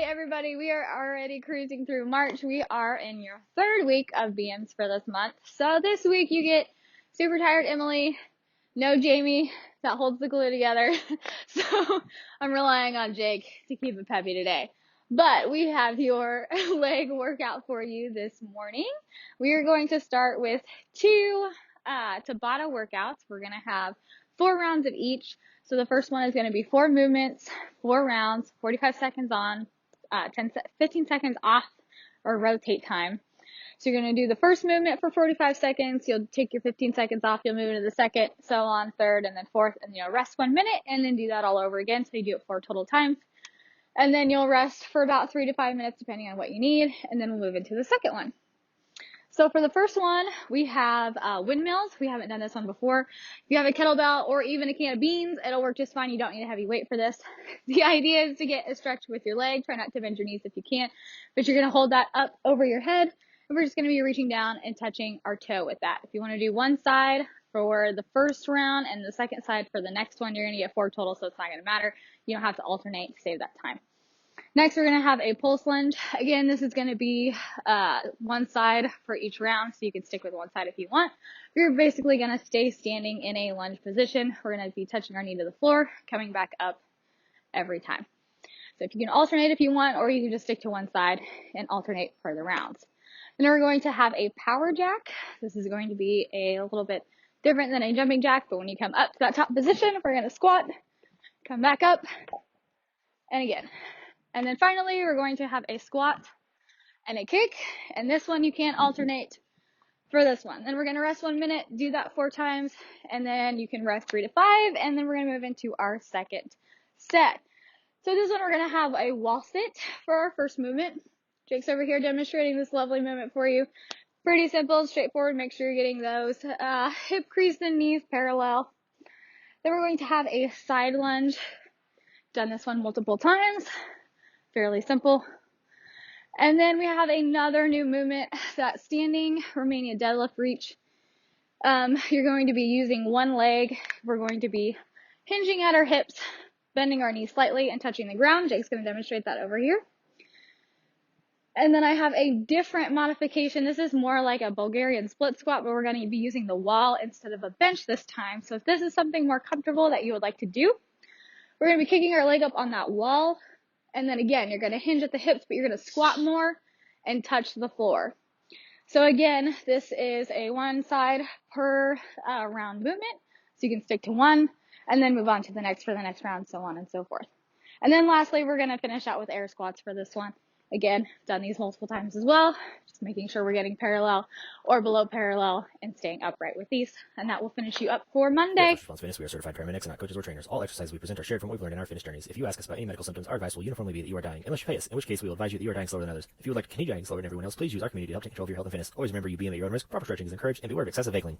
everybody. We are already cruising through March. We are in your third week of BMs for this month. So this week you get super tired Emily, no Jamie that holds the glue together. So I'm relying on Jake to keep it peppy today. But we have your leg workout for you this morning. We are going to start with two TABATA workouts. We're going to have 4 rounds of each. So the first one is going to be 4 movements, 4 rounds, 45 seconds on, 15 seconds off or rotate time. So you're going to do the first movement for 45 seconds. You'll take your 15 seconds off. You'll move into the second, so on, third, and then fourth, and rest 1 minute, and then do that all over again. So you do it 4 total times. And then you'll rest for about 3 to 5 minutes, depending on what you need. And then we'll move into the second one. So for the first one, we have windmills. We haven't done this one before. If you have a kettlebell or even a can of beans, it'll work just fine. You don't need a heavy weight for this. The idea is to get a stretch with your leg. Try not to bend your knees if you can't, but you're going to hold that up over your head. And we're just going to be reaching down and touching our toe with that. If you want to do one side for the first round and the second side for the next one, you're going to get 4 total, so it's not going to matter. You don't have to alternate to save that time. Next, we're going to have a pulse lunge. Again, this is going to be one side for each round, so you can stick with one side if you want. You're basically going to stay standing in a lunge position. We're going to be touching our knee to the floor, coming back up every time. So if you can alternate if you want, or you can just stick to one side and alternate for the rounds. Then we're going to have a power jack. This is going to be a little bit different than a jumping jack, but when you come up to that top position, we're going to squat, come back up, and again. And then finally, we're going to have a squat and a kick. And this one, you can't alternate for this one. Then we're going to rest 1 minute, do that 4 times, and then you can rest 3 to 5, and then we're going to move into our second set. So this one, we're going to have a wall sit for our first movement. Jake's over here demonstrating this lovely movement for you. Pretty simple, straightforward. Make sure you're getting those hip crease and knees parallel. Then we're going to have a side lunge. Done this one multiple times. Fairly simple. And then we have another new movement, that standing Romanian deadlift reach. You're going to be using one leg. We're going to be hinging at our hips, bending our knees slightly and touching the ground. Jake's going to demonstrate that over here. And then I have a different modification. This is more like a Bulgarian split squat, but we're going to be using the wall instead of a bench this time. So if this is something more comfortable that you would like to do, we're going to be kicking our leg up on that wall. And then again, you're going to hinge at the hips, but you're going to squat more and touch the floor. So again, this is a 1 side per round movement. So you can stick to one and then move on to the next for the next round, so on and so forth. And then lastly, we're going to finish out with air squats for this one. Again, done these multiple times as well. Just making sure we're getting parallel or below parallel and staying upright with these. And that will finish you up for Monday. At Fitness, we are certified paramedics and not coaches or trainers. All exercises we present are shared from what we've learned in our fitness journeys. If you ask us about any medical symptoms, our advice will uniformly be that you are dying, unless you pay us, in which case we will advise you that you are dying slower than others. If you would like to continue dying slower than everyone else, please use our community to help take control of your health and fitness. Always remember, you BM at your own risk. Proper stretching is encouraged, and beware of excessive vacuuming.